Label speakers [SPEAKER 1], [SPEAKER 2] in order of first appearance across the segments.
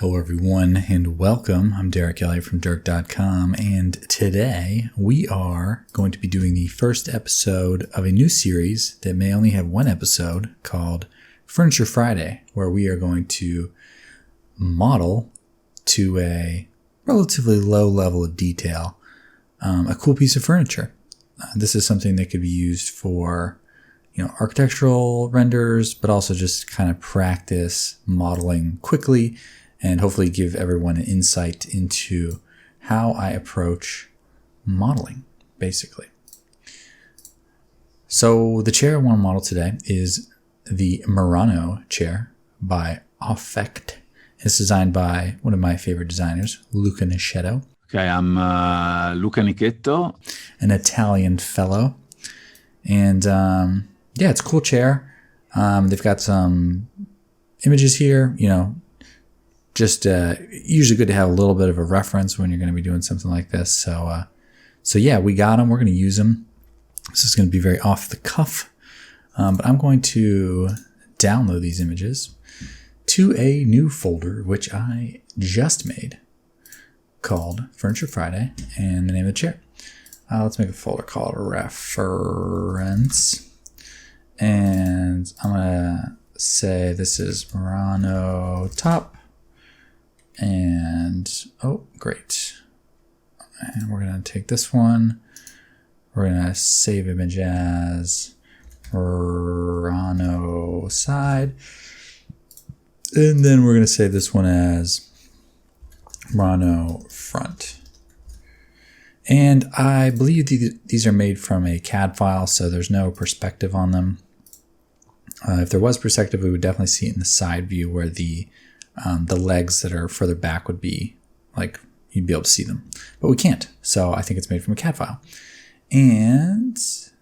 [SPEAKER 1] Hello everyone and welcome. I'm Elliott from DERRK.com, and today we are going to be doing the first episode of a new series that may only have one episode called Furniture Friday, where we are going to model to a relatively low level of detail a cool piece of furniture. This is something that could be used for architectural renders, but also just kind of practice modeling quickly and hopefully give everyone an insight into how I approach modeling, basically. So the chair I want to model today is the Murano chair by Affect. It's designed by one of my favorite designers, Luca Nichetto.
[SPEAKER 2] Okay, I'm Luca Nichetto.
[SPEAKER 1] An Italian fellow. And yeah, it's a cool chair. They've got some images here, just usually good to have a little bit of a reference when you're going to be doing something like this. So yeah, we got them. We're going to use them. This is going to be very off the cuff. But I'm going to download these images to a new folder, which I just made, called Furniture Friday, and the name of the chair. Let's make a folder called Reference. And I'm going to say this is Murano top. And, oh, great. And we're going to take this one. We're going to save image as Murano side. And then we're going to save this one as Murano front. And I believe these are made from a CAD file, so there's no perspective on them. If there was perspective, we would definitely see it in the side view where the legs that are further back would be like, you'd be able to see them, but we can't. So I think it's made from a CAD file. And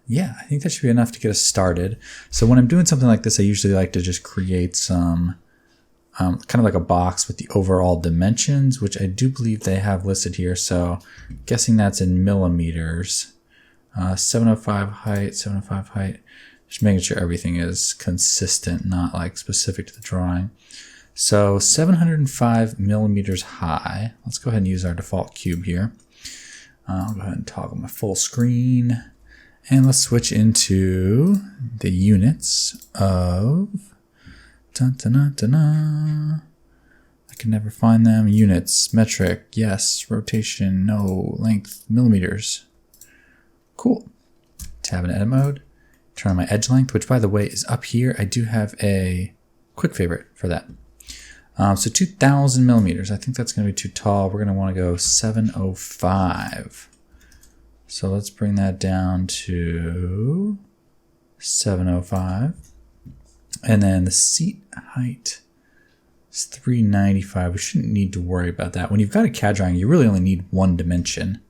[SPEAKER 1] yeah, I think that should be enough to get us started. So when I'm doing something like this, I usually like to just create some kind of like a box with the overall dimensions, which I do believe they have listed here. So I'm guessing that's in millimeters, 705 height, 705 height, just making sure everything is consistent, not like specific to the drawing. So 705 millimeters high. Let's go ahead and use our default cube here. I'll go ahead and toggle my full screen. And let's switch into the units of... I can never find them. Units, metric, yes. Rotation, no. Length, millimeters. Cool. Tab in edit mode. Turn on my edge length, which by the way is up here. I do have a quick favorite for that. So 2,000 millimeters. I think that's going to be too tall. We're going to want to go 705. So let's bring that down to 705. And then the seat height is 395. We shouldn't need to worry about that. When you've got a CAD drawing, you really only need one dimension.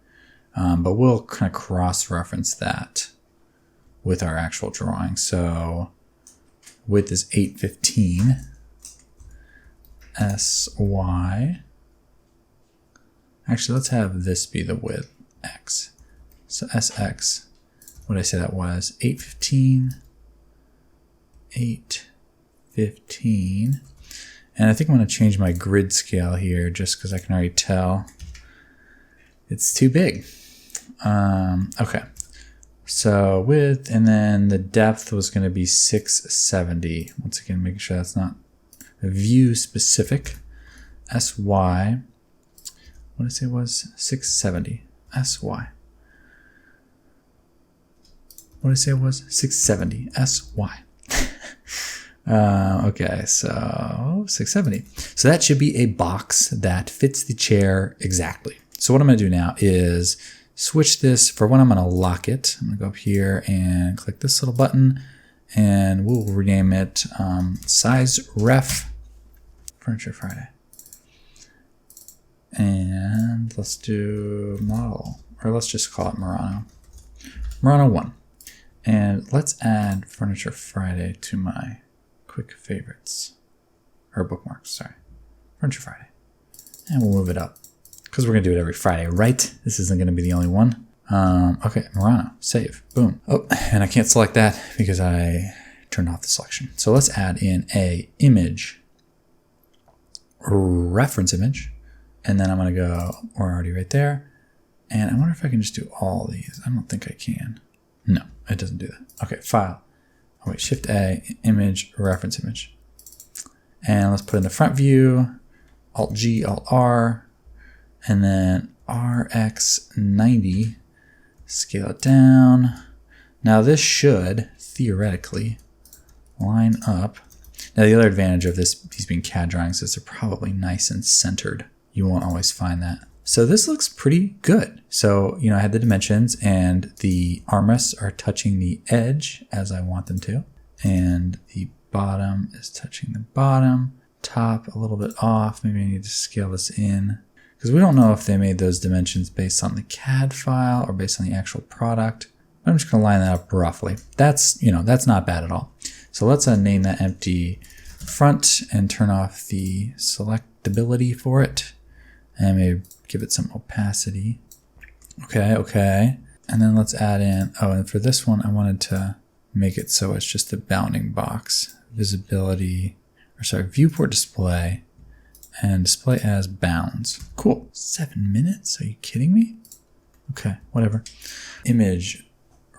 [SPEAKER 1] But we'll kind of cross-reference that with our actual drawing. So width is 815. SY. Actually, let's have this be the width, X. So SX, what did I say that was? 815, 815. And I think I'm going to change my grid scale here just because I can already tell it's too big. Okay. So width, and then the depth was going to be 670. Once again, making sure that's not view specific. SY, what did I say was 670? SY. What did I say it was? 670. SY. Okay, so 670. So that should be a box that fits the chair exactly. So what I'm going to do now is switch this. For one, I'm going to lock it. I'm going to go up here and click this little button, and we'll rename it size ref Furniture Friday. And let's do model, or let's just call it Murano. Murano 1. And let's add Furniture Friday to my quick favorites, or bookmarks, sorry. Furniture Friday. And we'll move it up because we're going to do it every Friday, right? This isn't going to be the only one. Okay, Murano, save, boom. Oh, and I can't select that because I turned off the selection. So let's add in a image reference image. And then I'm going to go, we're already right there. And I wonder if I can just do all these. I don't think I can. No, it doesn't do that. Okay, file. Oh wait, Shift A, image, reference image. And let's put in the front view, Alt G, Alt R, and then RX90, scale it down. Now this should theoretically line up. Now the other advantage of these being CAD drawings is they're probably nice and centered. You won't always find that. So this looks pretty good. So, you know, I had the dimensions and the armrests are touching the edge as I want them to. And the bottom is touching the bottom. Top a little bit off. Maybe I need to scale this in. Because we don't know if they made those dimensions based on the CAD file or based on the actual product. But I'm just going to line that up roughly. That's, you know, that's not bad at all. So let's name that empty front and turn off the selectability for it. And maybe give it some opacity. Okay. And then let's add in, oh, and for this one, I wanted to make it so it's just a bounding box. Visibility, or sorry, viewport display, and display as bounds. Cool. 7 minutes? Are you kidding me? Okay, whatever. Image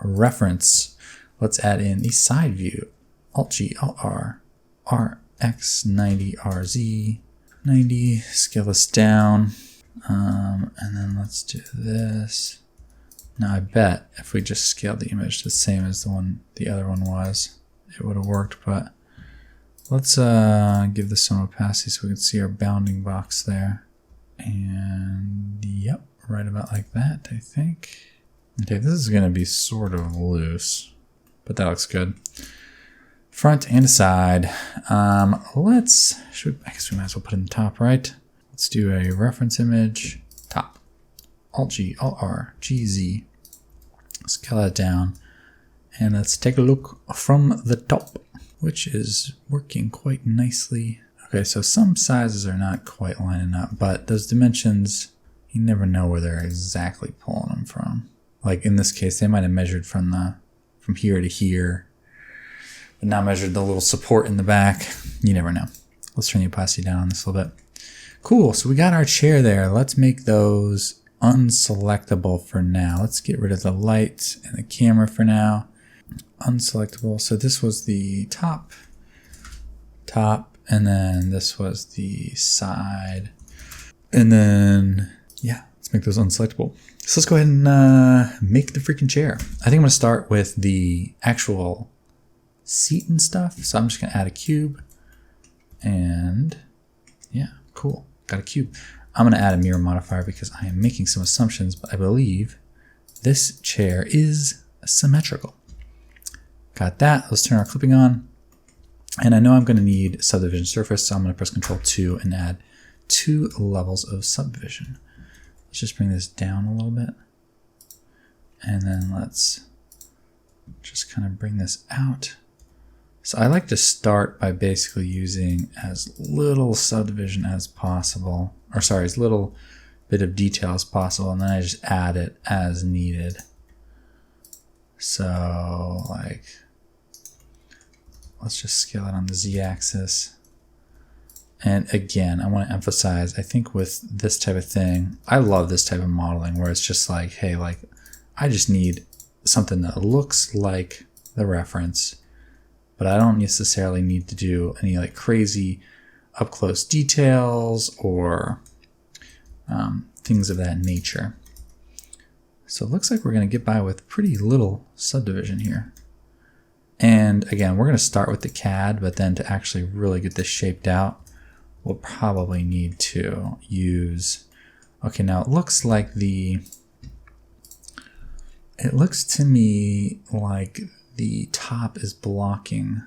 [SPEAKER 1] reference. Let's add in the side view. Alt G, Alt R, RX90, RZ. 90, scale this down, and then let's do this. Now I bet if we just scaled the image the same as the other one was, it would have worked, but let's give this some opacity so we can see our bounding box there. And yep, right about like that, I think. Okay, this is gonna be sort of loose, but that looks good. Front and side. I guess we might as well put in the top, right? Let's do a reference image, top. Alt G, Alt R, GZ. Scale that down. And let's take a look from the top, which is working quite nicely. Okay, so some sizes are not quite lining up, but those dimensions, you never know where they're exactly pulling them from. Like in this case, they might have measured from here to here, but now measured the little support in the back. You never know. Let's turn the opacity down on this a little bit. Cool, so we got our chair there. Let's make those unselectable for now. Let's get rid of the light and the camera for now. Unselectable, so this was the top, and then this was the side. And then, yeah, let's make those unselectable. So let's go ahead and make the freaking chair. I think I'm gonna start with the actual seat and stuff. So I'm just gonna add a cube, and yeah, cool, got a cube. I'm gonna add a mirror modifier because I am making some assumptions, but I believe this chair is symmetrical. Got that, let's turn our clipping on. And I know I'm gonna need subdivision surface, so I'm gonna press Ctrl 2 and add 2 levels of subdivision. Let's just bring this down a little bit. And then let's just kind of bring this out. So I like to start by basically using as little subdivision as possible, or sorry, as little bit of detail as possible, and then I just add it as needed. So like, let's just scale it on the Z-axis. And again, I want to emphasize, I think with this type of thing, I love this type of modeling where it's just like, hey, like I just need something that looks like the reference, but I don't necessarily need to do any like crazy up close details or things of that nature. So it looks like we're going to get by with pretty little subdivision here. And again, we're going to start with the CAD, but then to actually really get this shaped out, we'll probably need to use, okay, now it looks to me like the top is blocking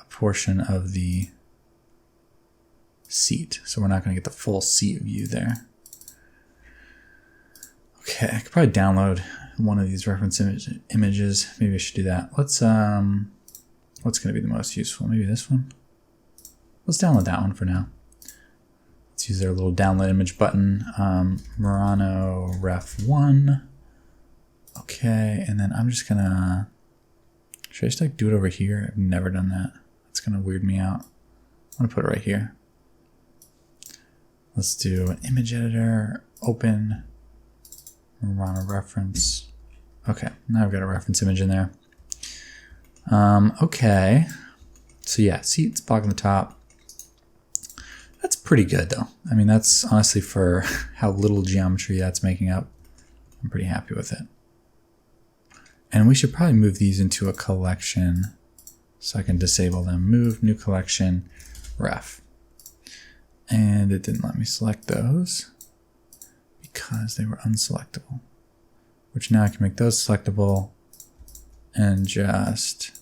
[SPEAKER 1] a portion of the seat. So we're not going to get the full seat view there. Okay, I could probably download one of these reference images. Maybe I should do that. Let's, what's going to be the most useful? Maybe this one? Let's download that one for now. Let's use their little download image button. Murano Ref 1. Okay, and then I'm just gonna, should I just like do it over here? I've never done that. That's gonna weird me out. I'm gonna put it right here. Let's do an image editor, open, run a reference. Okay, now I've got a reference image in there. Okay, so yeah, see, it's blocking the top. That's pretty good though. I mean, that's honestly for how little geometry that's making up. I'm pretty happy with it. And we should probably move these into a collection so I can disable them. Move, new collection, ref. And it didn't let me select those because they were unselectable. Which now I can make those selectable and just,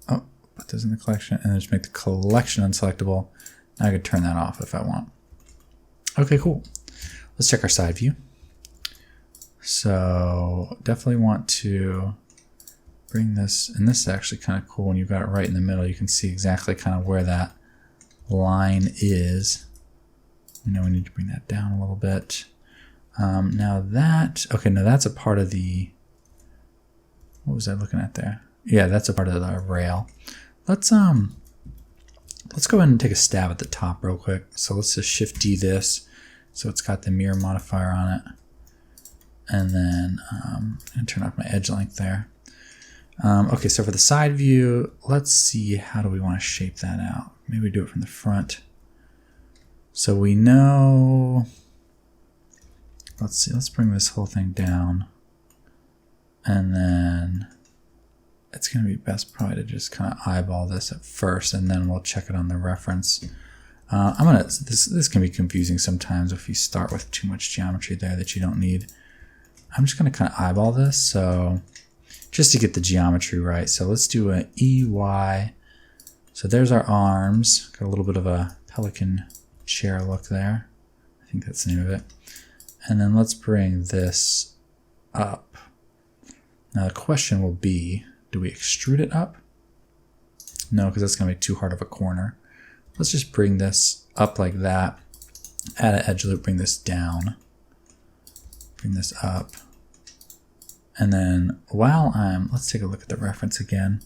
[SPEAKER 1] oh, put those in the collection and then just make the collection unselectable. Now I could turn that off if I want. Okay, cool. Let's check our side view. So definitely want to bring this, and this is actually kind of cool when you've got it right in the middle. You can see exactly kind of where that line is. You know, we need to bring that down a little bit. Now that, okay, now that's a part of the, what was I looking at there? Yeah, that's a part of the rail. Let's go ahead and take a stab at the top real quick. So let's just Shift D this, so it's got the mirror modifier on it. And then I'm gonna turn off my edge length there. Okay, so for the side view, let's see, how do we want to shape that out? Maybe we do it from the front. So we know, let's see, let's bring this whole thing down. And then it's going to be best probably to just kind of eyeball this at first, and then we'll check it on the reference. This can be confusing sometimes if you start with too much geometry there that you don't need. I'm just going to kind of eyeball this, so just to get the geometry right. So let's do an EY. So there's our arms. Got a little bit of a pelican chair look there. I think that's the name of it. And then let's bring this up. Now the question will be, do we extrude it up? No, because that's going to be too hard of a corner. Let's just bring this up like that. Add an edge loop, bring this down. Bring this up. And then while let's take a look at the reference again.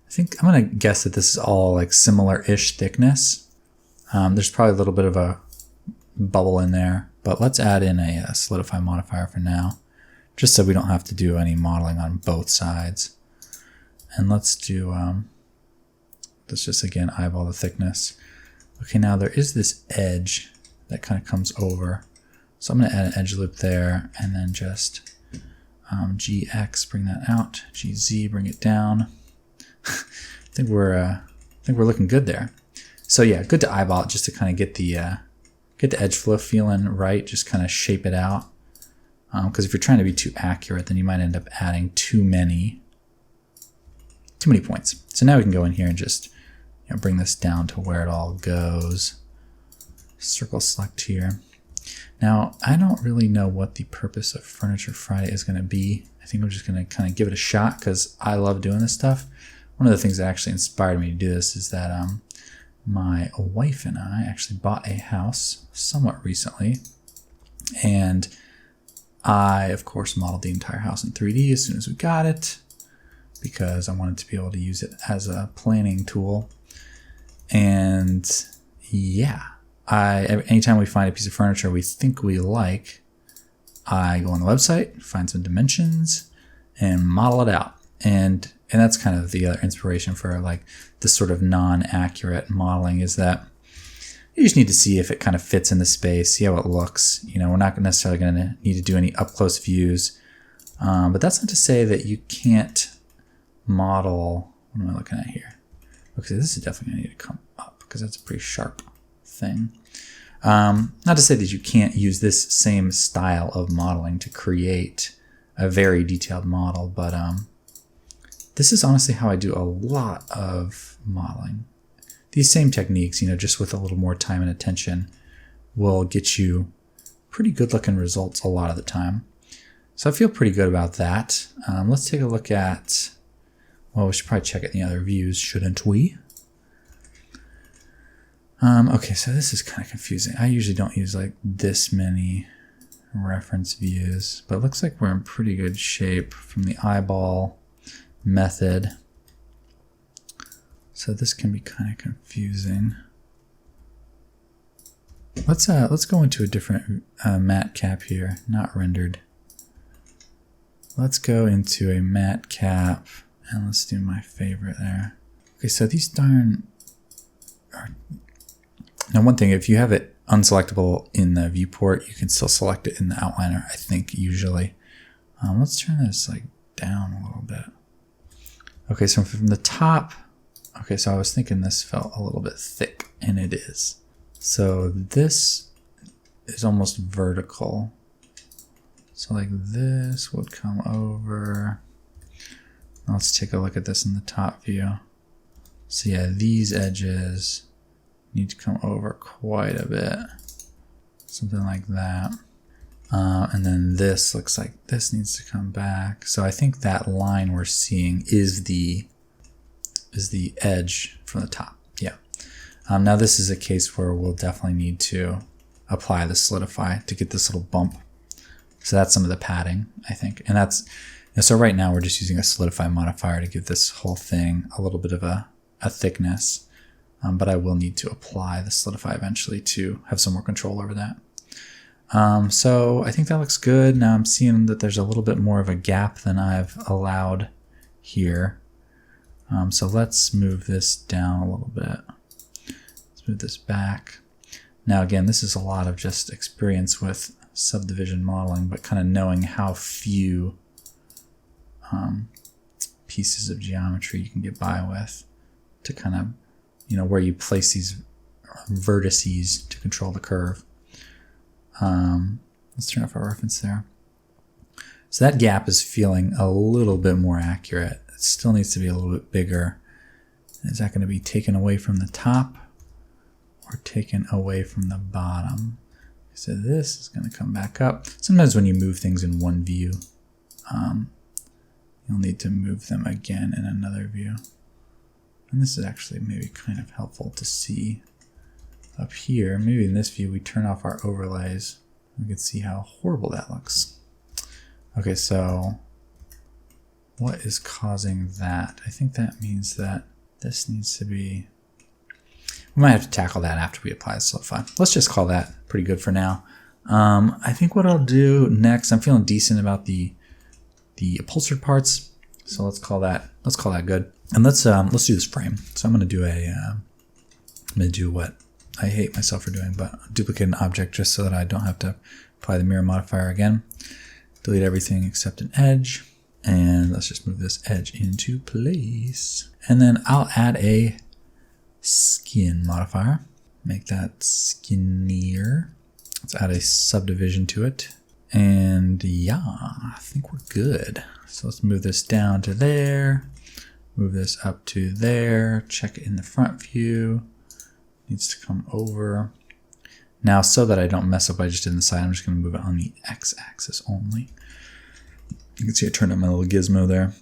[SPEAKER 1] I think I'm going to guess that this is all like similar-ish thickness. There's probably a little bit of a bubble in there, but let's add in a Solidify Modifier for now, just so we don't have to do any modeling on both sides. And let's do, let's just again eyeball the thickness. Okay, now there is this edge that kind of comes over. So I'm going to add an edge loop there, and then just GX, bring that out. GZ, bring it down. I think we're looking good there. So yeah, good to eyeball it just to kind of get the edge flow feeling right. Just kind of shape it out. Because if you're trying to be too accurate, then you might end up adding too many points. So now we can go in here and just bring this down to where it all goes. Circle select here. Now, I don't really know what the purpose of Furniture Friday is going to be. I think I'm just going to kind of give it a shot because I love doing this stuff. One of the things that actually inspired me to do this is that my wife and I actually bought a house somewhat recently. And I, of course, modeled the entire house in 3D as soon as we got it because I wanted to be able to use it as a planning tool. And yeah. Anytime we find a piece of furniture we think we like, I go on the website, find some dimensions, and model it out. And that's kind of the other inspiration for like this sort of non-accurate modeling, is that you just need to see if it kind of fits in the space, see how it looks. We're not necessarily going to need to do any up-close views. But that's not to say that you can't model. What am I looking at here? Okay, this is definitely going to need to come up because that's a pretty sharp thing. Not to say that you can't use this same style of modeling to create a very detailed model, but this is honestly how I do a lot of modeling. These same techniques, just with a little more time and attention, will get you pretty good looking results a lot of the time. So I feel pretty good about that. Let's take a look at, well, we should probably check it in the other views, shouldn't we? Okay, so this is kind of confusing. I usually don't use like this many reference views, but it looks like we're in pretty good shape from the eyeball method. So this can be kind of confusing. Let's go into a different matte cap here, not rendered. Let's go into a matte cap, and let's do my favorite there. Okay, so these darn are... Now one thing, if you have it unselectable in the viewport, you can still select it in the outliner, I think, usually. Let's turn this like down a little bit. Okay, so from the top, okay, so I was thinking this felt a little bit thick, and it is. So this is almost vertical. So like this would come over. Let's take a look at this in the top view. So yeah, these edges need to come over quite a bit. Something like that. And then this looks like this needs to come back. So I think that line we're seeing is the edge from the top. Yeah. Now this is a case where we'll definitely need to apply the solidify to get this little bump. So that's some of the padding, I think. And that's, so right now we're just using a solidify modifier to give this whole thing a little bit of a thickness. But I will need to apply the solidify eventually to have some more control over that. So I think that looks good. Now I'm seeing that there's a little bit more of a gap than I've allowed here. So let's move this down a little bit. Let's move this back. Now again, this is a lot of just experience with subdivision modeling, but kind of knowing how few pieces of geometry you can get by with to kind of, you know, where you place these vertices to control the curve. Let's turn off our reference there. So that gap is feeling a little bit more accurate. It still needs to be a little bit bigger. Is that going to be taken away from the top or taken away from the bottom? So this is going to come back up. Sometimes when you move things in one view, you'll need to move them again in another view. And this is actually maybe kind of helpful to see up here. Maybe in this view we turn off our overlays. We can see how horrible that looks. Okay, so what is causing that? I think that means that this needs to be... We might have to tackle that after we apply Solidify. Let's just call that pretty good for now. I think what I'll do next, I'm feeling decent about the upholstered parts, so let's call that good. And let's do this frame. So I'm gonna do what I hate myself for doing, but duplicate an object just so that I don't have to apply the mirror modifier again. Delete everything except an edge, and let's just move this edge into place. And then I'll add a skin modifier, make that skinnier. Let's add a subdivision to it, and yeah, I think we're good. So let's move this down to there, move this up to there, check it in the front view, needs to come over. Now, so that I don't mess up what I just did on the side, I'm just going to move it on the x-axis only. You can see I turned up my little gizmo there.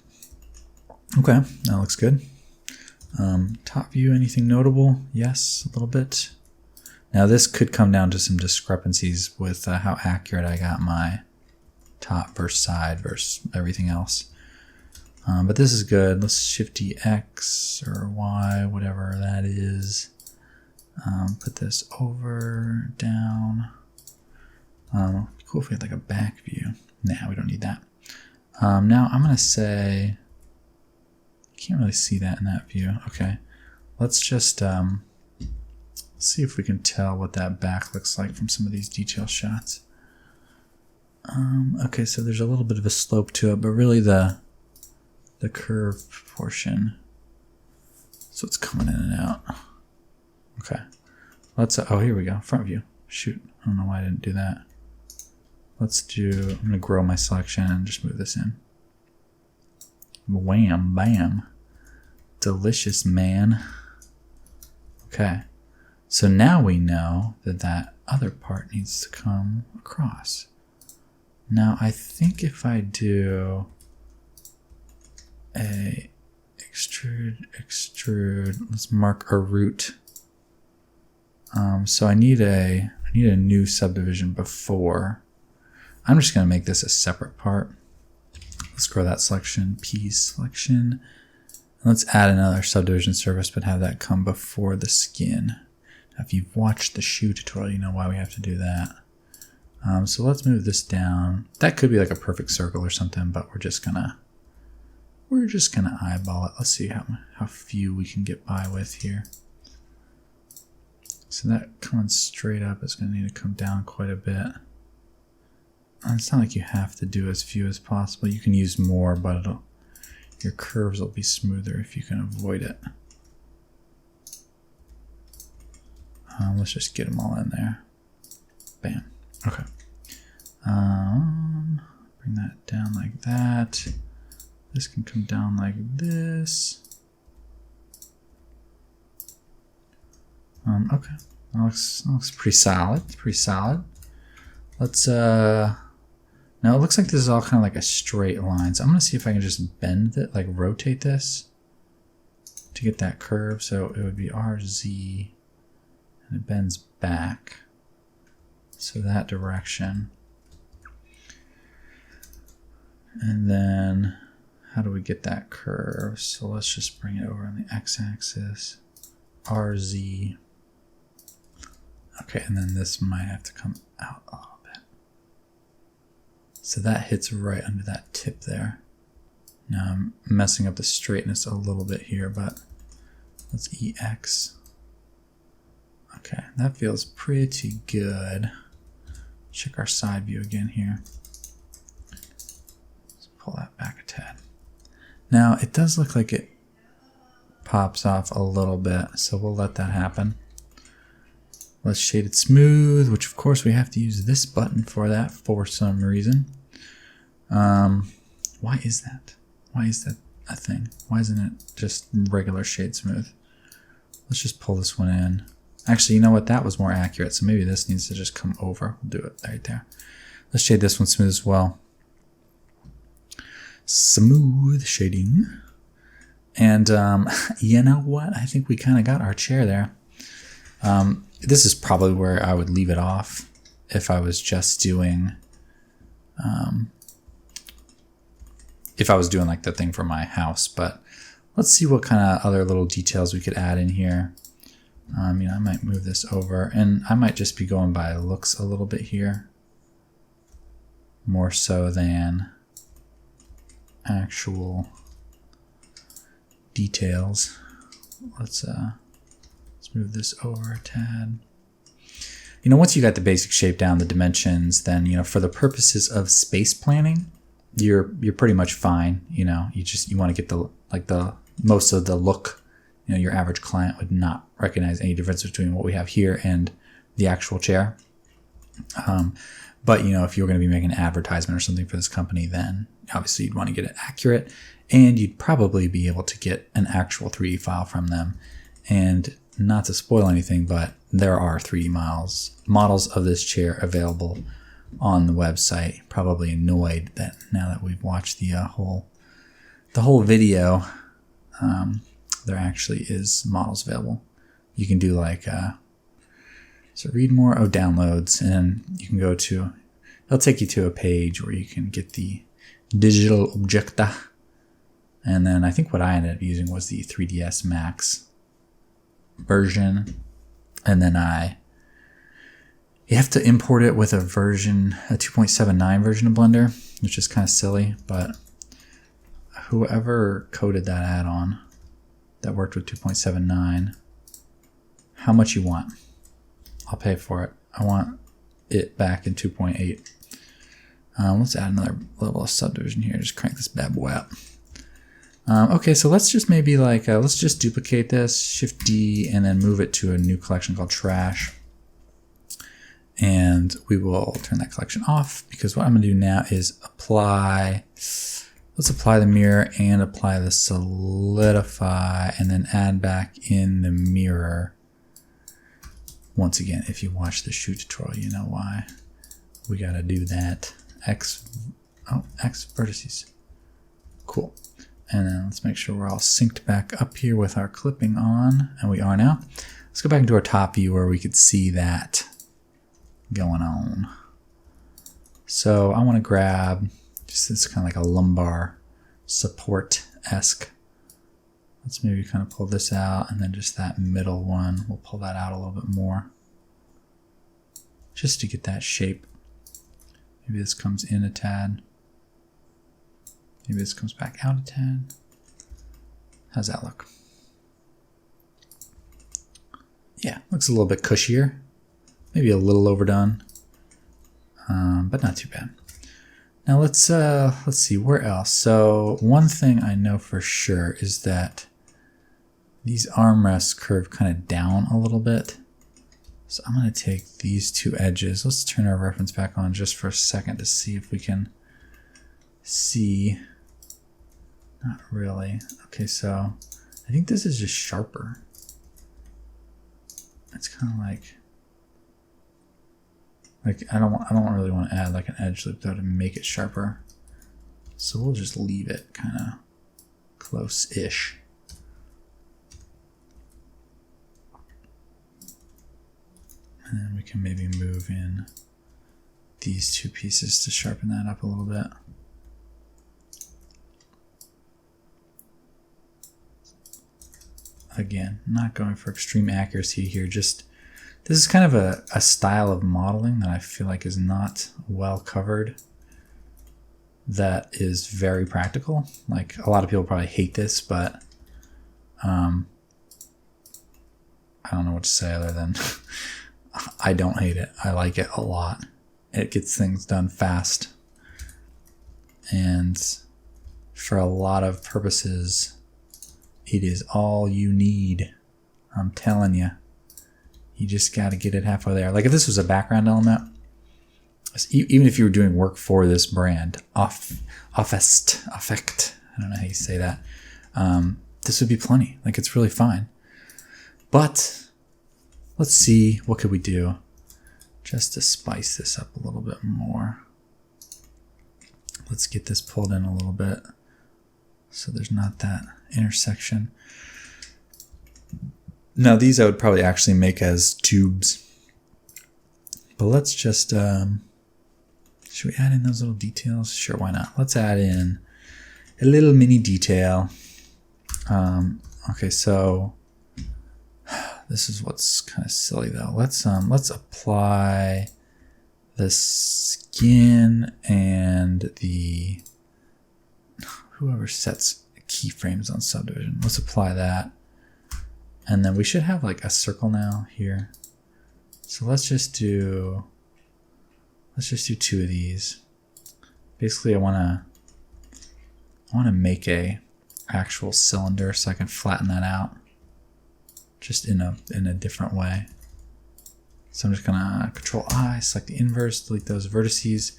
[SPEAKER 1] Okay, that looks good. Top view, anything notable? Yes, a little bit. Now this could come down to some discrepancies with how accurate I got my top versus side versus everything else. But this is good. Let's shift X or Y, whatever that is. Put this over, down. Cool if we had like a back view. Nah, we don't need that. Now I'm gonna say, can't really see that in that view. Okay, let's just see if we can tell what that back looks like from some of these detail shots. Okay, so there's a little bit of a slope to it, but really the curve portion. So it's coming in and out. Okay, let's, oh, here we go, front view. Shoot, I don't know why I didn't do that. Let's do, I'm gonna grow my selection and just move this in. Wham, bam. Delicious, man. Okay, so now we know that that other part needs to come across. Now I think if I do a extrude, let's mark a root. So I need a new subdivision before. I'm just gonna make this a separate part. Let's grow that selection, P selection. And let's add another subdivision surface, but have that come before the skin. If you've watched the shoe tutorial, you know why we have to do that. So let's move this down. That could be like a perfect circle or something, but we're just gonna eyeball it. Let's see how few we can get by with here. So that coming straight up is going to need to come down quite a bit. It's not like you have to do as few as possible. You can use more, but your curves will be smoother if you can avoid it. Let's just get them all in there. Bam. Okay. Bring that down like that. This can come down like this. Okay, that looks pretty solid. Pretty solid. Let's now it looks like this is all kind of like a straight line. So I'm gonna see if I can just bend it, like rotate this to get that curve. So it would be RZ, and it bends back. So that direction. And then how do we get that curve? So let's just bring it over on the x-axis. RZ. Okay, and then this might have to come out a little bit. So that hits right under that tip there. Now I'm messing up the straightness a little bit here, but let's EX. Okay, that feels pretty good. Check our side view again here. Let's pull that back a tad. Now it does look like it pops off a little bit, so we'll let that happen. Let's shade it smooth, which of course we have to use this button for that for some reason. Why is that? Why is that a thing? Why isn't it just regular shade smooth? Let's just pull this one in. Actually, you know what? That was more accurate, so maybe this needs to just come over. We'll do it right there. Let's shade this one smooth as well. Smooth shading. And you know what? I think we kind of got our chair there. This is probably where I would leave it off if I was just doing, like the thing for my house. But let's see what kind of other little details we could add in here. I might move this over, and I might just be going by looks a little bit here, more so than actual details. Let's move this over a tad. Once you got the basic shape down, the dimensions, then for the purposes of space planning, you're pretty much fine. You want to get the most of the look. Your average client would not recognize any difference between what we have here and the actual chair. But if you're going to be making an advertisement or something for this company, then obviously you'd want to get it accurate, and you'd probably be able to get an actual 3D file from them. And not to spoil anything, but there are 3D models of this chair available on the website. Probably annoyed that now that we've watched the whole video, there actually is models available. You can do so read more, downloads, and you can go to, it'll take you to a page where you can get the digital objecta. And then I think what I ended up using was the 3ds Max version. And then you have to import it with a 2.79 version of Blender, which is kind of silly, but whoever coded that add-on that worked with 2.79, how much you want? I'll pay for it. I want it back in 2.8. Let's add another level of subdivision here. Just crank this bad boy up. Okay, so let's just maybe let's just duplicate this, Shift D, and then move it to a new collection called Trash. And we will turn that collection off, because what I'm going to do now is let's apply the mirror and apply the solidify, and then add back in the mirror. Once again, if you watch the shoe tutorial, you know why we got to do that. X vertices. Cool. And then let's make sure we're all synced back up here with our clipping on, and we are now. Let's go back into our top view where we could see that going on. So I want to grab just this kind of like a lumbar support-esque. Let's maybe kind of pull this out, and then just that middle one, we'll pull that out a little bit more. Just to get that shape. Maybe this comes in a tad. Maybe this comes back out a tad. How's that look? Yeah, looks a little bit cushier. Maybe a little overdone, but not too bad. Now let's see, where else? So one thing I know for sure is that these armrests curve kind of down a little bit. So I'm going to take these two edges. Let's turn our reference back on just for a second to see if we can see. Not really. Okay, so I think this is just sharper. It's kind of like I don't really want to add like an edge loop though to make it sharper. So we'll just leave it kind of close-ish. And then we can maybe move in these two pieces to sharpen that up a little bit. Again, not going for extreme accuracy here, just this is kind of a style of modeling that I feel like is not well covered, that is very practical. Like a lot of people probably hate this, but I don't know what to say other than I don't hate it. I like it a lot. It gets things done fast. And for a lot of purposes, it is all you need. I'm telling you. You just got to get it halfway there. Like if this was a background element, even if you were doing work for this brand, Effect, I don't know how you say that, this would be plenty. Like it's really fine. But let's see, what could we do just to spice this up a little bit more. Let's get this pulled in a little bit so there's not that intersection. Now these I would probably actually make as tubes, but let's just, should we add in those little details? Sure, why not? Let's add in a little mini detail. Okay, so this is what's kind of silly though. Let's apply the skin and the, whoever sets keyframes on Subdivision. Let's apply that. And then we should have like a circle now here. So let's just do two of these. Basically I wanna make a actual cylinder so I can flatten that out just in a different way. So I'm just gonna Control I, select the inverse, delete those vertices,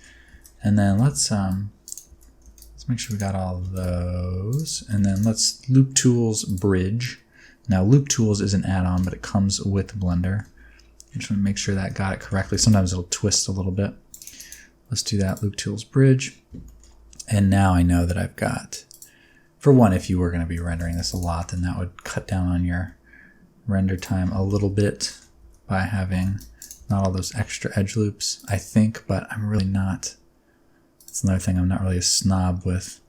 [SPEAKER 1] and then let's make sure we got all of those, and then let's Loop Tools Bridge. Now Loop Tools is an add-on, but it comes with Blender. I just want to make sure that got it correctly. Sometimes it'll twist a little bit. Let's do that, Loop Tools Bridge. And now I know that I've got, for one, if you were going to be rendering this a lot, then that would cut down on your render time a little bit by having not all those extra edge loops, I think, but I'm really not. That's another thing I'm not really a snob with.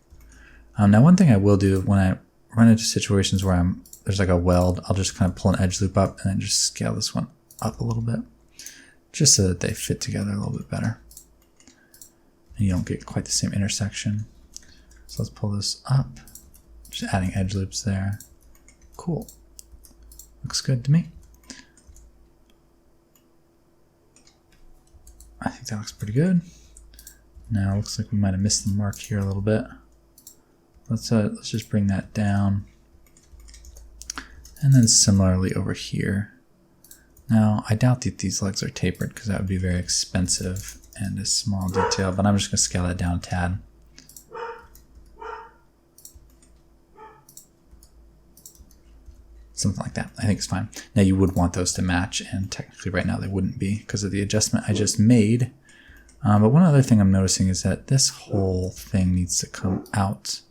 [SPEAKER 1] Now one thing I will do when I run into situations where there's like a weld, I'll just kind of pull an edge loop up and then just scale this one up a little bit, just so that they fit together a little bit better. And you don't get quite the same intersection. So let's pull this up, just adding edge loops there. Cool. Looks good to me. I think that looks pretty good. Now it looks like we might have missed the mark here a little bit. Let's just bring that down. And then similarly over here. Now I doubt that these legs are tapered because that would be very expensive and a small detail, but I'm just going to scale that down a tad. Something like that. I think it's fine. Now you would want those to match, and technically right now they wouldn't be because of the adjustment I just made. But one other thing I'm noticing is that this whole thing needs to come out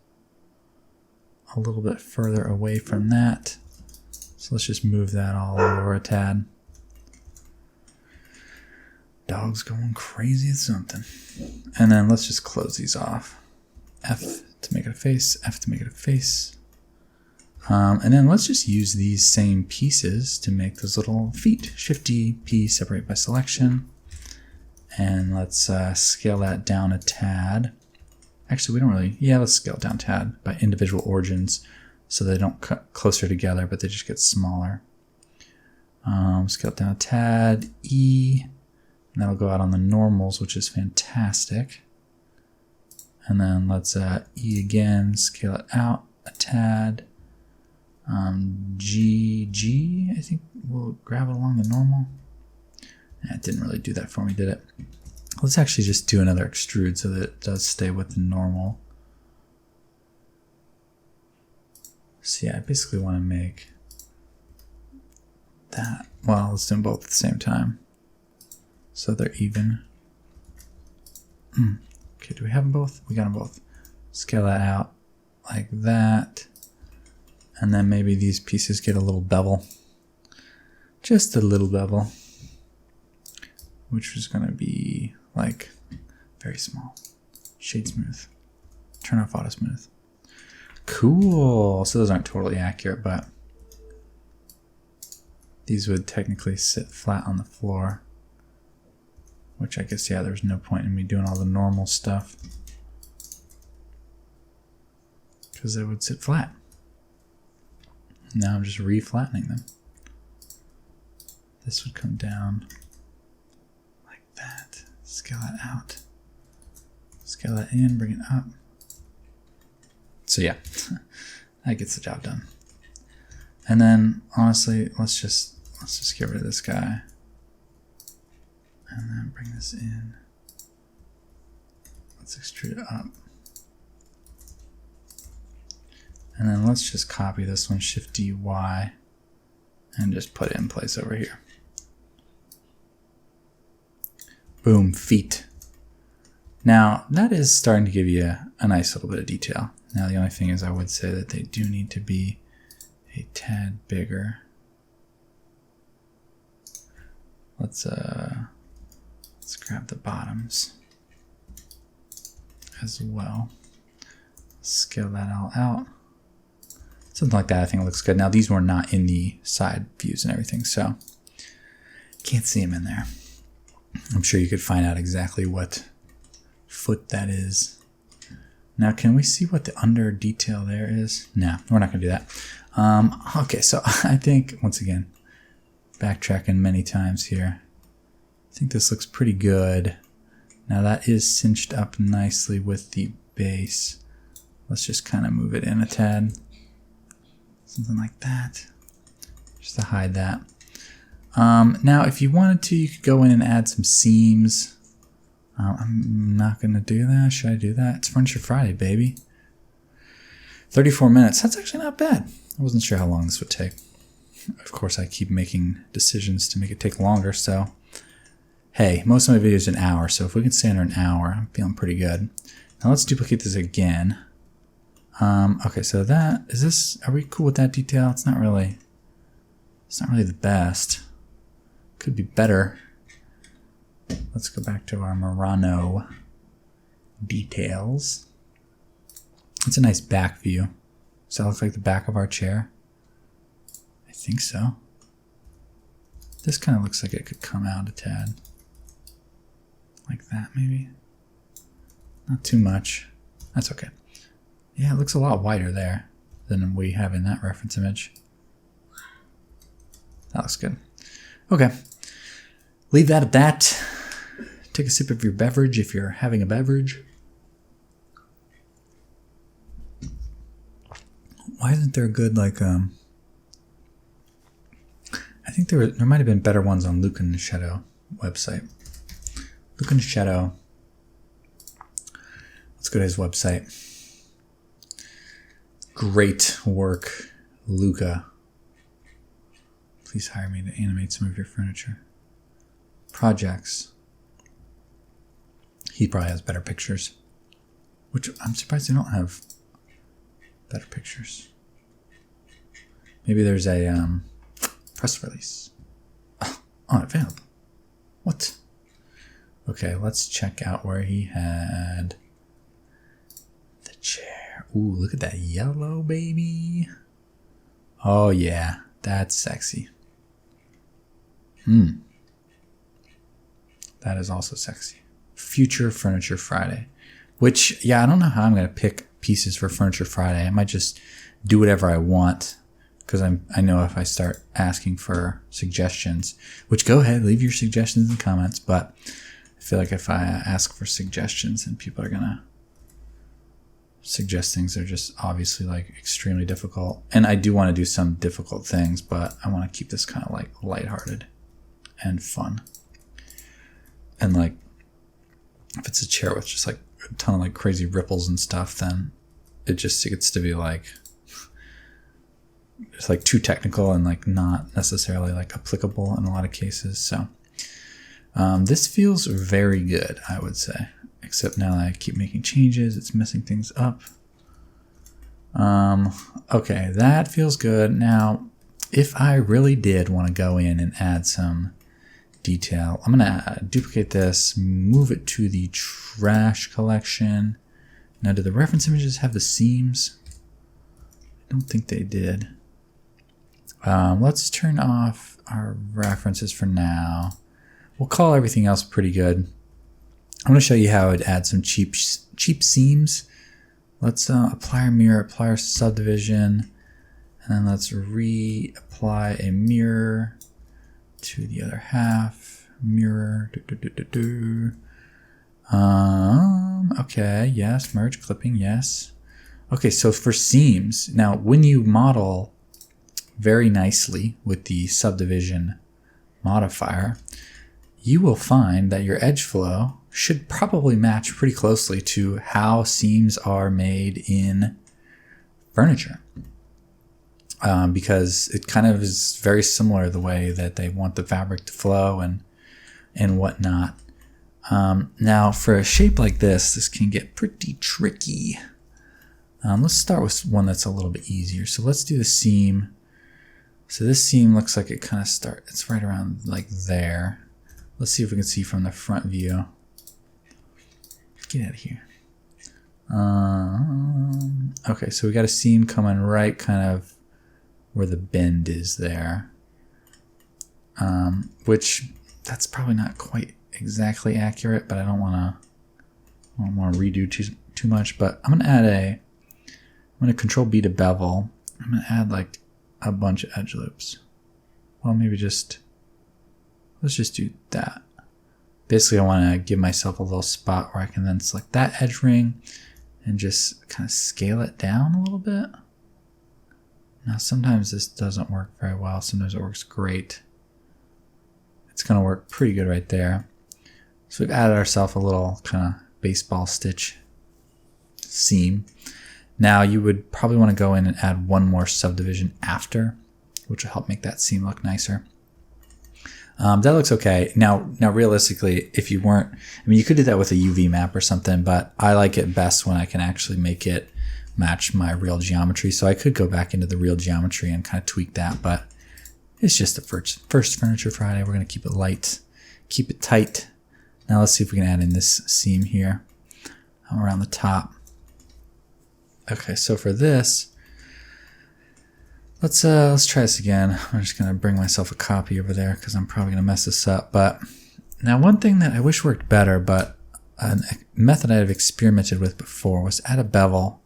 [SPEAKER 1] a little bit further away from that. So let's just move that all over a tad. Dog's going crazy at something. And then let's just close these off. F to make it a face, F to make it a face. And then let's just use these same pieces to make those little feet. Shift-D, P, separate by selection. And let's scale that down a tad. Actually, we don't really, yeah, let's scale it down a tad by individual origins so they don't cut closer together, but they just get smaller. Scale it down a tad, E, and that'll go out on the normals, which is fantastic. And then let's E again, scale it out a tad. G, I think we'll grab it along the normal. It didn't really do that for me, did it? Let's actually just do another extrude so that it does stay with the normal. So yeah, I basically want to make that. Well, let's do them both at the same time so they're even. Okay, do we have them both? We got them both. Scale that out like that. And then maybe these pieces get a little bevel. Just a little bevel. Which is going to be like very small. Shade smooth. Turn off auto smooth. Cool. So those aren't totally accurate, but these would technically sit flat on the floor. Which I guess, yeah, there's no point in me doing all the normal stuff. Because they would sit flat. Now I'm just re-flattening them. This would come down like that. Scale that out. Scale that in, bring it up. So yeah, that gets the job done. And then honestly, let's just get rid of this guy. And then bring this in. Let's extrude it up. And then let's just copy this one, Shift D, Y, and just put it in place over here. Boom, feet. Now, that is starting to give you a nice little bit of detail. Now, the only thing is I would say that they do need to be a tad bigger. Let's grab the bottoms as well. Scale that all out. Something like that I think looks good. Now these were not in the side views and everything, so can't see them in there. I'm sure you could find out exactly what foot that is. Now can we see what the under detail there is? No, we're not going to do that. Okay, so I think, once again, backtracking many times here. I think this looks pretty good. Now that is cinched up nicely with the base. Let's just kind of move it in a tad. Something like that, just to hide that. Now, if you wanted to, you could go in and add some seams. I'm not going to do that. Should I do that? It's Furniture Friday, baby. 34 minutes. That's actually not bad. I wasn't sure how long this would take. Of course, I keep making decisions to make it take longer, so hey, most of my videos are an hour, so if we can stay under an hour, I'm feeling pretty good. Now let's duplicate this again. Okay, so that is this. Are we cool with that detail? It's not really the best. Could be better. Let's go back to our Murano details. It's a nice back view. Does that look like the back of our chair? I think so. This kind of looks like it could come out a tad. Like that, maybe. Not too much. That's okay. Yeah, it looks a lot wider there than we have in that reference image. That looks good. Okay. Leave that at that. Take a sip of your beverage if you're having a beverage. Why isn't there a good, like, I think there might have been better ones on Luke and Shadow website. Luke and Shadow. Let's go to his website. Great work, Luca. Please hire me to animate some of your furniture. Projects. He probably has better pictures. Which I'm surprised they don't have better pictures. Maybe there's a press release. Oh, unavailable. What? Okay, let's check out where he had the chair. Ooh, look at that yellow, baby. Oh yeah, that's sexy. That is also sexy. Future Furniture Friday. Which, yeah, I don't know how I'm going to pick pieces for Furniture Friday. I might just do whatever I want, because I know if I start asking for suggestions, which go ahead, leave your suggestions in the comments, but I feel like if I ask for suggestions, then people are going to suggest things that are just obviously like extremely difficult. And I do want to do some difficult things, but I want to keep this kind of like lighthearted and fun. And like, if it's a chair with just like a ton of like crazy ripples and stuff, then it just gets to be like, it's like too technical and like not necessarily like applicable in a lot of cases. So this feels very good, I would say. Except now that I keep making changes, it's messing things up. Okay, that feels good. Now, if I really did want to go in and add some detail, I'm going to duplicate this, move it to the trash collection. Now, do the reference images have the seams? I don't think they did. Let's turn off our references for now. We'll call everything else pretty good. I'm going to show you how I'd add some cheap seams. Let's apply our mirror, apply our subdivision, and then let's reapply a mirror to the other half. Mirror. Okay, yes, merge clipping, yes. Okay, so for seams, now when you model very nicely with the subdivision modifier, you will find that your edge flow should probably match pretty closely to how seams are made in furniture. Because it kind of is very similar the way that they want the fabric to flow and whatnot. Now for a shape like this can get pretty tricky. Let's start with one that's a little bit easier. So let's do the seam. So this seam looks like it kind of it's right around like there. Let's see if we can see from the front view. Get out of here. Okay, so we got a seam coming right kind of where the bend is there. Which that's probably not quite exactly accurate, but I don't want to redo too much. But I'm going to Control B to bevel. I'm going to add like a bunch of edge loops. Well, maybe let's just do that. Basically, I want to give myself a little spot where I can then select that edge ring and just kind of scale it down a little bit. Now, sometimes this doesn't work very well. Sometimes it works great. It's going to work pretty good right there. So we've added ourselves a little kind of baseball stitch seam. Now, you would probably want to go in and add one more subdivision after, which will help make that seam look nicer. That looks okay. Now realistically, if you weren't, you could do that with a UV map or something, but I like it best when I can actually make it match my real geometry. So I could go back into the real geometry and kind of tweak that, but it's just the first Furniture Friday. We're going to keep it light, keep it tight. Now let's see if we can add in this seam here around the top. Okay, so for this, let's try this again. I'm just going to bring myself a copy over there because I'm probably going to mess this up. But now one thing that I wish worked better, but a method I've experimented with before was add a bevel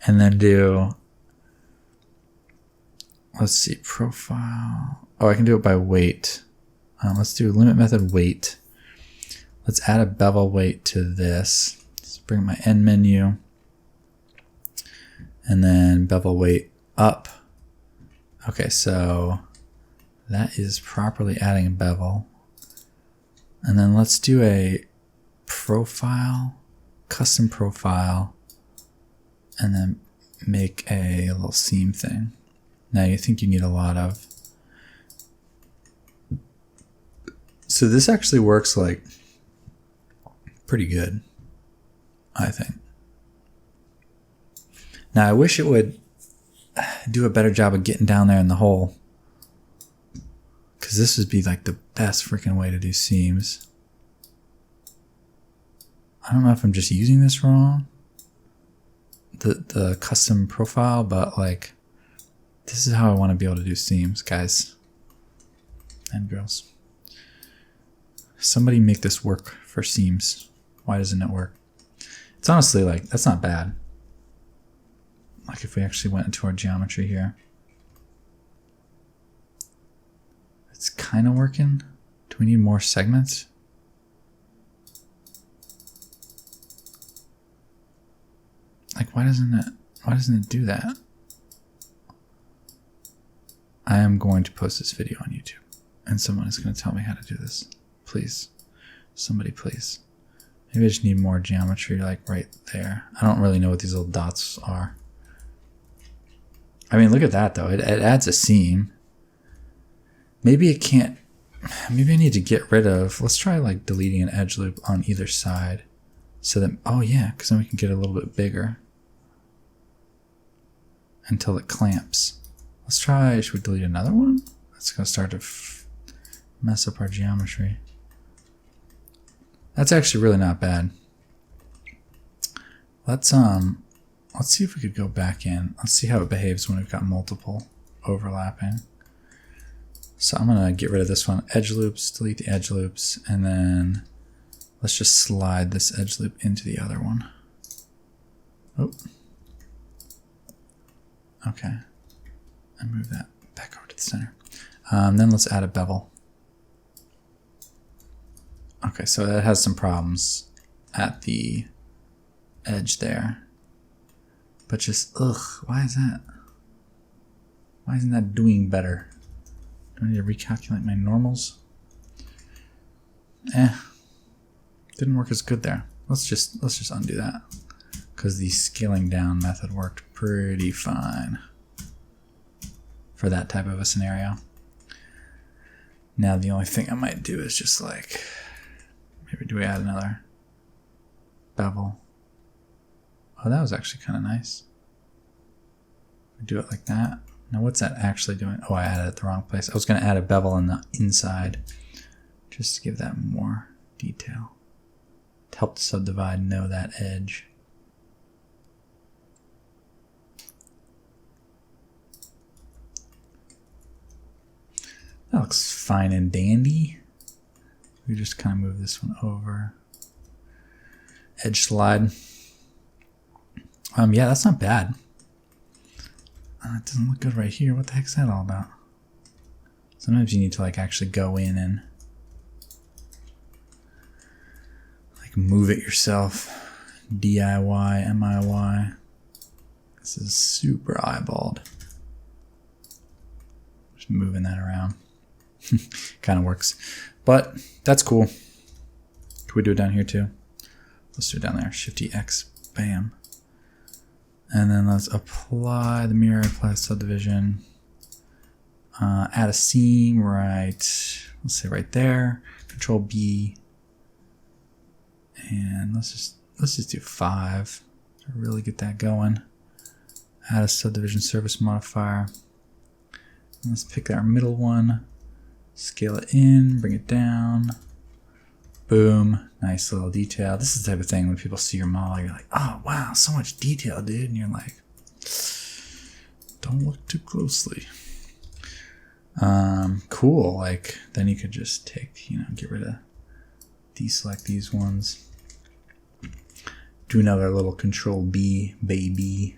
[SPEAKER 1] and then do, let's see, profile. Oh, I can do it by weight. Let's do limit method weight. Let's add a bevel weight to this. Let's bring my end menu and then bevel weight up. Okay, so that is properly adding a bevel. And then let's do a profile, custom profile, and then make a little seam thing. Now you think you need a lot of. So this actually works like pretty good, I think. Now I wish it would do a better job of getting down there in the hole, because this would be like the best freaking way to do seams. I don't know if I'm just using this wrong, the custom profile, but like This is how I want to be able to do seams, guys and girls. Somebody make this work for seams. Why doesn't it work? It's honestly like, that's not bad. Like if we actually went into our geometry here. It's kind of working. Do we need more segments? Like why doesn't it do that? I am going to post this video on YouTube and someone is going to tell me how to do this. Please. Somebody please. Maybe I just need more geometry like right there. I don't really know what these little dots are. I mean, look at that though. It adds a seam. Maybe it can't. Maybe I need to get rid of. Let's try like deleting an edge loop on either side. So that, oh yeah, because then we can get a little bit bigger. Until it clamps. Let's try, should we delete another one? That's going to start to mess up our geometry. That's actually really not bad. Let's see if we could go back in. Let's see how it behaves when we've got multiple overlapping. So I'm going to get rid of this one. Edge loops, delete the edge loops, and then let's just slide this edge loop into the other one. Oh. Okay. And move that back over to the center. Then let's add a bevel. Okay, so that has some problems at the edge there. But just, ugh, why is that? Why isn't that doing better? Do I need to recalculate my normals? Didn't work as good there. Let's just undo that. Because the scaling down method worked pretty fine for that type of a scenario. Now the only thing I might do is just like, maybe do we add another bevel? Oh, that was actually kind of nice. We do it like that. Now what's that actually doing? Oh, I added it the wrong place. I was going to add a bevel on the inside just to give that more detail. To help the subdivide know that edge. That looks fine and dandy. We just kind of move this one over. Edge slide. Yeah, that's not bad. It doesn't look good right here. What the heck is that all about? Sometimes you need to like actually go in and like move it yourself. DIY, MIY. This is super eyeballed. Just moving that around. Kind of works. But that's cool. Can we do it down here too? Let's do it down there. Shift-E-X. Bam. And then let's apply the mirror, apply the subdivision. Add a seam right, let's say right there. Control B. And let's just do 5 to really get that going. Add a subdivision surface modifier. And let's pick our middle one. Scale it in, bring it down. Boom. Nice little detail. This is the type of thing when people see your model, you're like, oh wow, so much detail, dude. And you're like, don't look too closely. Cool. Like, then you could just take, get rid of, deselect these ones. Do another little Control B, baby.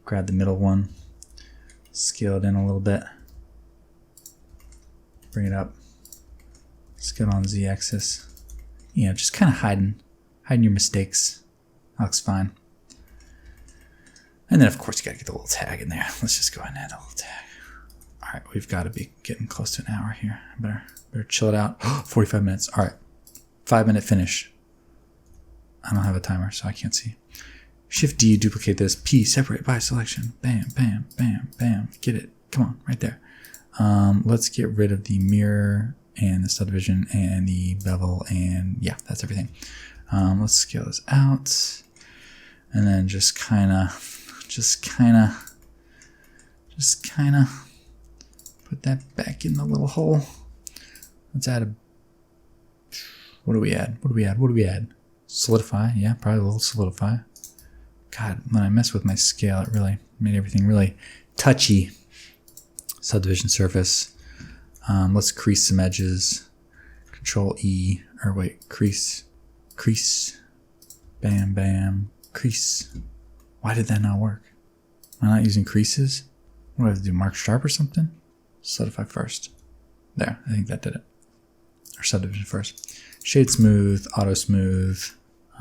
[SPEAKER 1] Grab the middle one. Scale it in a little bit. Bring it up. Scale on Z-axis. Just kind of hiding your mistakes. That looks fine. And then of course you gotta get the little tag in there. Let's just go ahead and add a little tag. All right, we've got to be getting close to an hour here. Better chill it out. 45 minutes. All right, 5-minute finish. I don't have a timer, so I can't see. Shift D, duplicate this. P, separate by selection. Bam, bam, bam, bam. Get it. Come on, right there. Let's get rid of the mirror and the subdivision and the bevel, and yeah, that's everything. Let's scale this out, and then just kind of put that back in the little hole. Let's add a, what do we add? Solidify, yeah, probably a little solidify. God, when I mess with my scale, it really made everything really touchy subdivision surface. Let's crease some edges. Control E, or wait, crease, bam, bam, crease. Why did that not work? Am I not using creases? What do I have to do, mark sharp or something? Solidify first. There, I think that did it. Or subdivision first. Shade smooth, auto smooth.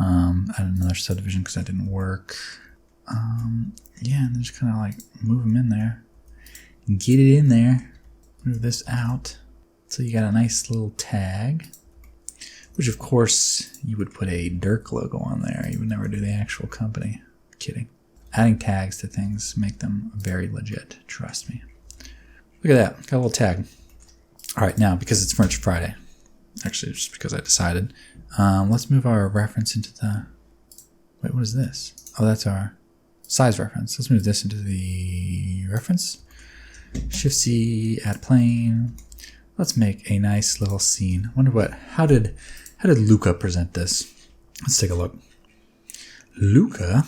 [SPEAKER 1] Add another subdivision because that didn't work. Yeah, and just kind of like move them in there. Get it in there. Move this out. So you got a nice little tag. Which of course you would put a DERRK logo on there. You would never do the actual company. Kidding. Adding tags to things make them very legit. Trust me. Look at that. Got a little tag. Alright, now because it's French Friday. Actually, just because I decided. Let's move our reference into the... Wait, what is this? Oh, that's our size reference. Let's move this into the reference. Shift-C, add plane. Let's make a nice little scene. I wonder how did Luca present this? Let's take a look. Luca?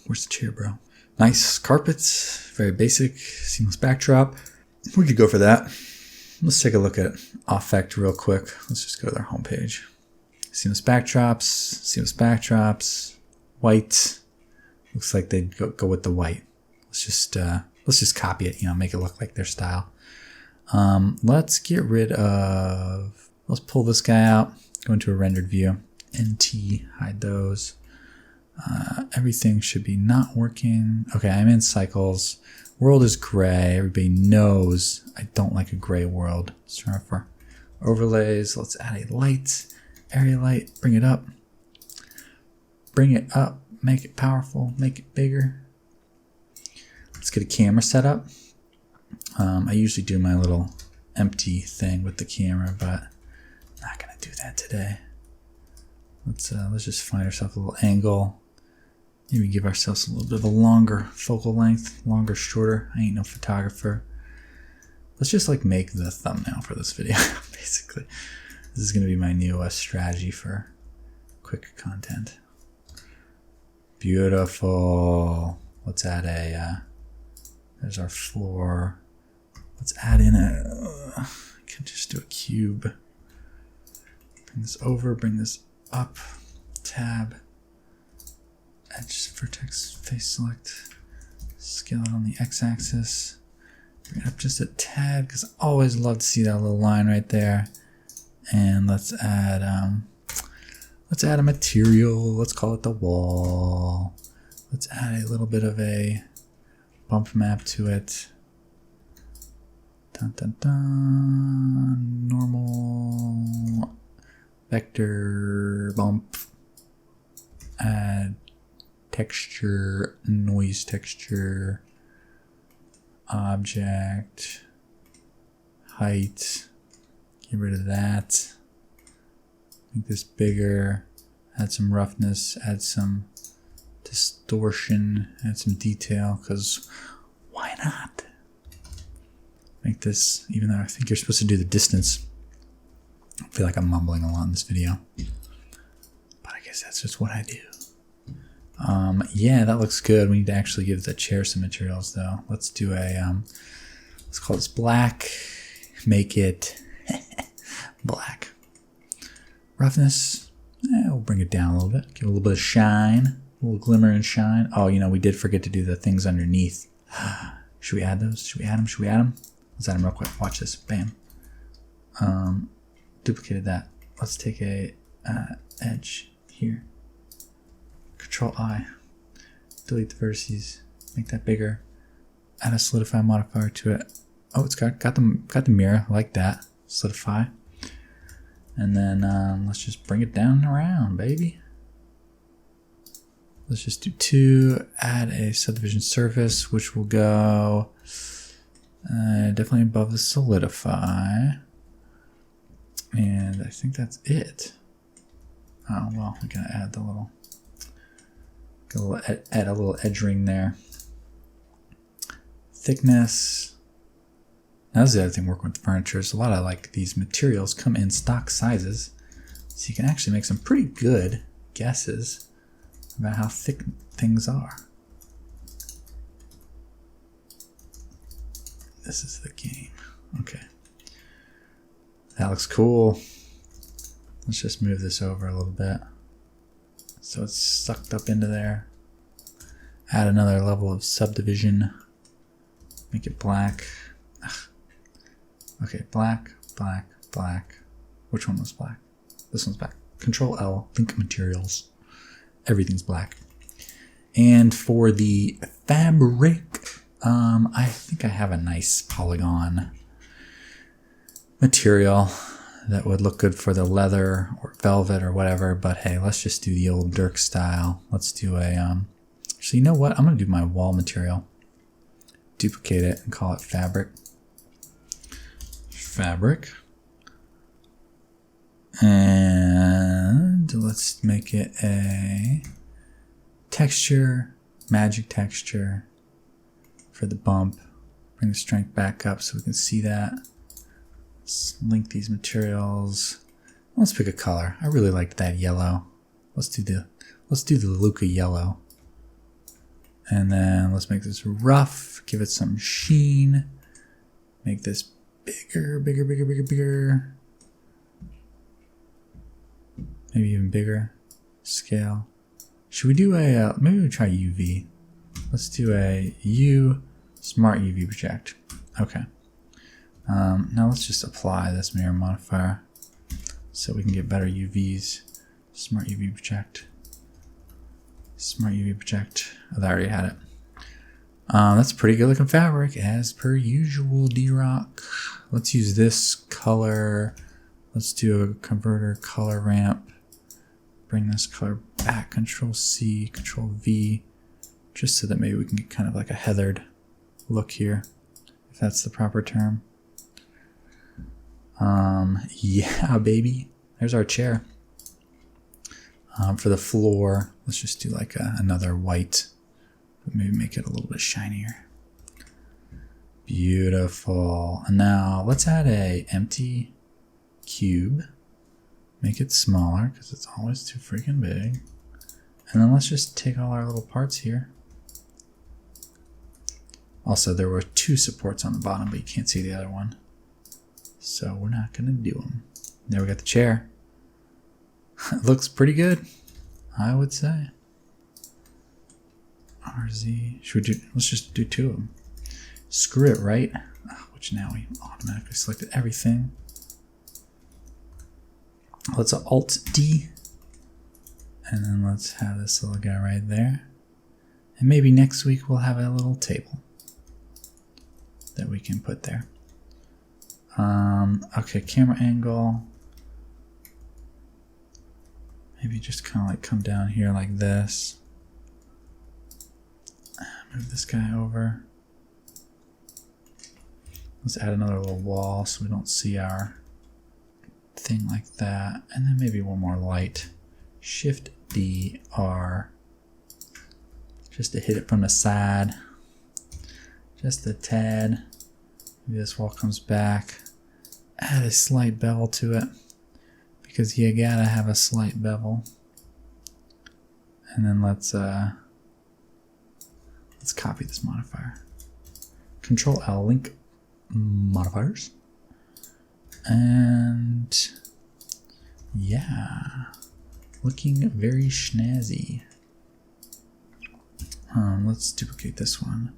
[SPEAKER 1] Where's the chair, bro? Nice carpets, very basic, seamless backdrop. We could go for that. Let's take a look at Affect real quick. Let's just go to their homepage. Seamless backdrops, white. Looks like they'd go with the white. Let's just copy it, make it look like their style. Let's get rid of, let's pull this guy out, go into a rendered view, NT, hide those. Everything should be not working. Okay, I'm in cycles. World is gray. Everybody knows I don't like a gray world. Let's turn for overlays. Let's add a light, area light, bring it up, make it powerful, make it bigger. Let's get a camera set up. I usually do my little empty thing with the camera, but I'm not gonna do that today. Let's just find ourselves a little angle. Maybe give ourselves a little bit of a longer focal length, longer, shorter. I ain't no photographer. Let's just like make the thumbnail for this video, basically. This is gonna be my new strategy for quick content. Beautiful. Let's add there's our floor. Let's add in I can just do a cube. Bring this over, bring this up, tab, edge, vertex, face select, scale it on the x-axis, bring it up just a tad, because I always love to see that little line right there. And let's add a material, let's call it the wall. Let's add a little bit of a bump map to it. Dun, dun, dun. Normal vector bump. Add texture, noise texture, object, height. Get rid of that. Make this bigger. Add some roughness. Add some distortion. Add some detail, because why not? Make this, even though I think you're supposed to do the distance. I feel like I'm mumbling a lot in this video, but I guess that's just what I do. Yeah, that looks good. We need to actually give the chair some materials though. Let's do a, let's call this black. Make it black. Roughness, we'll bring it down a little bit. Give it a little bit of shine, a little glimmer and shine. Oh, we did forget to do the things underneath. Should we add those? Should we add them? Should we add them? Let's add them real quick. Watch this. Bam. Duplicated that. Let's take a edge here. Control I. Delete the vertices. Make that bigger. Add a Solidify Modifier to it. Oh, it's got the mirror. I like that. Solidify. And then let's just bring it down and around, baby. Let's just do 2. Add a Subdivision Surface, which will go definitely above the Solidify. And I think that's it. Oh, well, we're going to add the little, add a little edge ring there. Thickness. Now, this is the other thing working with furniture. So a lot of like these materials come in stock sizes. So you can actually make some pretty good guesses about how thick things are. This is the game. Okay. That looks cool. Let's just move this over a little bit. So it's sucked up into there. Add another level of subdivision. Make it black. Ugh. Okay, black, black, black. Which one was black? This one's black. Control L, link materials. Everything's black. And for the fabric, I think I have a nice polygon material that would look good for the leather or velvet or whatever, but hey, let's just do the old DERRK style. Let's do a, so you know what? I'm gonna do my wall material. Duplicate it and call it fabric. Fabric. And let's make it a texture, magic texture for the bump. Bring the strength back up so we can see that. Let's link these materials. Let's pick a color. I really liked that yellow. Let's do the Luca yellow. And then let's make this rough. Give it some sheen. Make this bigger, bigger, bigger, bigger, bigger. Maybe even bigger. Scale. Should we do a, maybe we try UV. Let's do a smart UV project. Okay. Now let's just apply this mirror modifier so we can get better UVs. Smart UV project. Smart UV project. Oh, I already had it. That's pretty good looking fabric as per usual, DERRK. Let's use this color. Let's do a converter color ramp. Bring this color back, Control C, Control V, just so that maybe we can get kind of like a heathered look here, if that's the proper term. Yeah, baby. There's our chair. For the floor, let's just do like another white, but maybe make it a little bit shinier. Beautiful. And now let's add a empty cube. Make it smaller because it's always too freaking big. And then let's just take all our little parts here. Also, there were 2 supports on the bottom, but you can't see the other one. So we're not going to do them. There we got the chair. It looks pretty good, I would say. RZ. Should we do, let's just do 2 of them. Screw it, right? Which now we automatically selected everything. Let's Alt D. And then let's have this little guy right there. And maybe next week we'll have a little table that we can put there. Okay, camera angle. Maybe just kind of like come down here like this. Move this guy over. Let's add another little wall so we don't see our thing like that. And then maybe one more light. Shift D R. Just to hit it from the side. Just a tad. Maybe this wall comes back. Add a slight bevel to it, because you gotta have a slight bevel. And then let's copy this modifier. Control L, link modifiers. And yeah, looking very snazzy. Let's duplicate this one.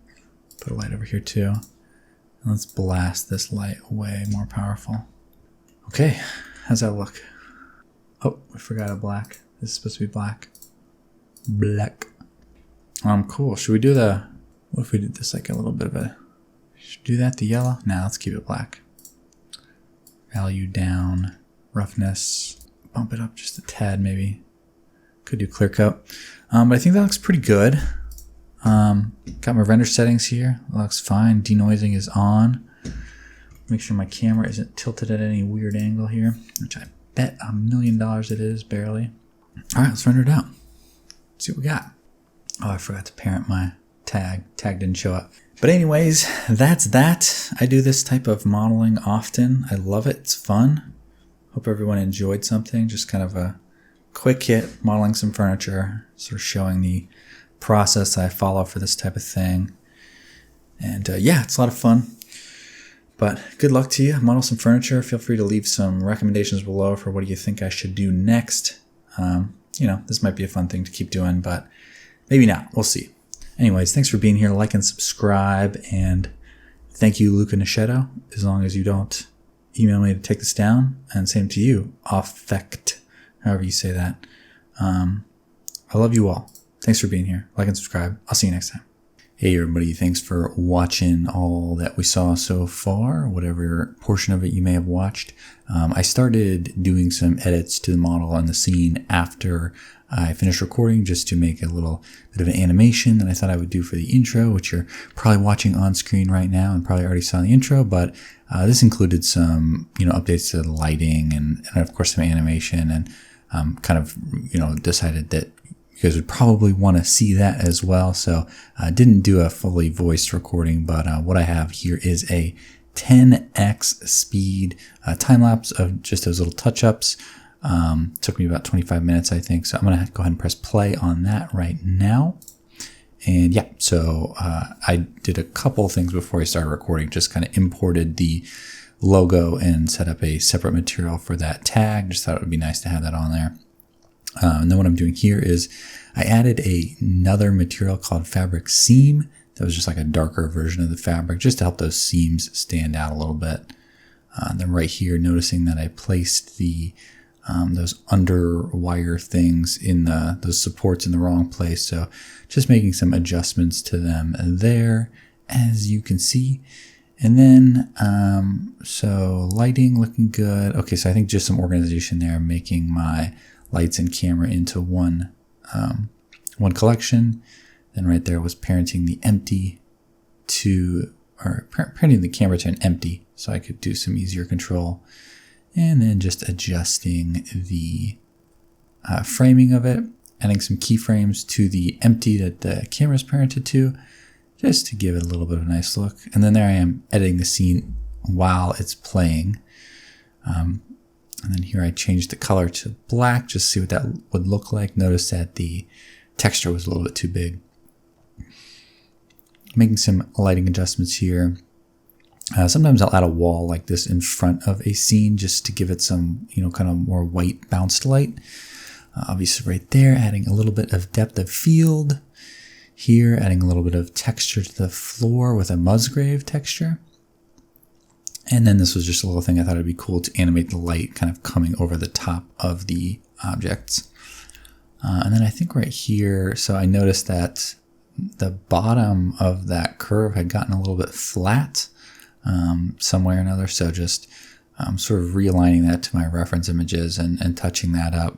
[SPEAKER 1] Put a light over here too. And let's blast this light away, more powerful. Okay, how's that look? Oh, we forgot a black. This is supposed to be black. Black. Cool. Should we do the, what if we did this like a little bit of a, should we do that, the yellow? Nah, let's keep it black. Value down, roughness, bump it up just a tad maybe. Could do clear coat. But I think that looks pretty good. Got my render settings here. It looks fine. Denoising is on. Make sure my camera isn't tilted at any weird angle here, which I bet $1,000,000 it is, barely. All right, let's render it out. Let's see what we got. Oh, I forgot to parent my tag. Tag didn't show up. But anyways, that's that. I do this type of modeling often. I love it. It's fun. Hope everyone enjoyed something. Just kind of a quick hit, modeling some furniture, sort of showing the process I follow for this type of thing. And yeah, it's a lot of fun. But good luck to you. Model some furniture. Feel free to leave some recommendations below for what do you think I should do next. This might be a fun thing to keep doing, but maybe not. We'll see. Anyways, thanks for being here. Like and subscribe. And thank you, Luca Nishetto. As long as you don't email me to take this down. And same to you, Affect, however you say that. I love you all. Thanks for being here. Like and subscribe. I'll see you next time. Hey everybody, thanks for watching all that we saw so far, whatever portion of it you may have watched. I started doing some edits to the model and the scene after I finished recording, just to make a little bit of an animation that I thought I would do for the intro, which you're probably watching on screen right now and probably already saw in the intro, but this included some updates to the lighting and of course some animation, and decided that you guys would probably want to see that as well. So I didn't do a fully voiced recording, but what I have here is a 10x speed time lapse of just those little touch-ups. Took me about 25 minutes, I think. So I'm going to go ahead and press play on that right now. And yeah, so I did a couple of things before I started recording, just kind of imported the logo and set up a separate material for that tag. Just thought it would be nice to have that on there. And then what I'm doing here is I added another material called Fabric Seam. That was just like a darker version of the fabric, just to help those seams stand out a little bit. Then right here, noticing that I placed the those under wire things in those supports in the wrong place. So just making some adjustments to them there, as you can see. And then, so lighting looking good. Okay, so I think just some organization there, making my lights and camera into one collection. Then right there was parenting the parenting the camera to an empty, so I could do some easier control. And then just adjusting the framing of it, adding some keyframes to the empty that the camera's parented to, just to give it a little bit of a nice look. And then there I am editing the scene while it's playing. And then here I changed the color to black, just to see what that would look like. Notice that the texture was a little bit too big. Making some lighting adjustments here. Sometimes I'll add a wall like this in front of a scene just to give it some, kind of more white bounced light. Obviously right there, adding a little bit of depth of field. Here, adding a little bit of texture to the floor with a Musgrave texture. And then this was just a little thing I thought it'd be cool to animate the light kind of coming over the top of the objects. And then I think right here, so I noticed that the bottom of that curve had gotten a little bit flat some way or another. So just sort of realigning that to my reference images and touching that up,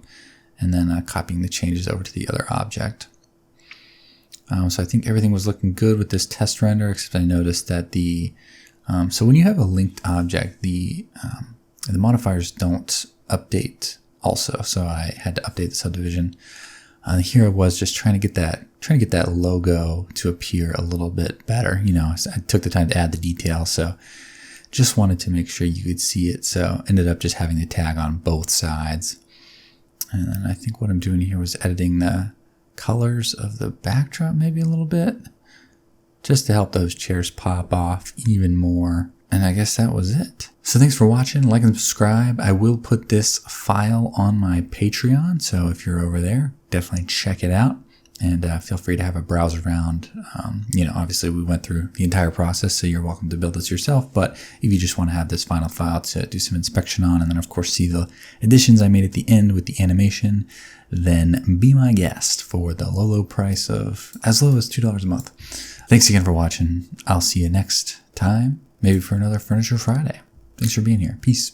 [SPEAKER 1] and then copying the changes over to the other object. So I think everything was looking good with this test render, except I noticed that so when you have a linked object, the modifiers don't update also. So I had to update the subdivision. Here I was just trying to get that logo to appear a little bit better. I took the time to add the detail, so just wanted to make sure you could see it. So ended up just having the tag on both sides. And then I think what I'm doing here was editing the colors of the backdrop maybe a little bit, just to help those chairs pop off even more. And I guess that was it. So thanks for watching. Like and subscribe. I will put this file on my Patreon, so if you're over there, definitely check it out. And feel free to have a browse around. Obviously we went through the entire process, so you're welcome to build this yourself. But if you just want to have this final file to do some inspection on, and then of course see the additions I made at the end with the animation, then be my guest for the low price of as low as $2 a month. Thanks again for watching. I'll see you next time, maybe for another Furniture Friday. Thanks for being here. Peace.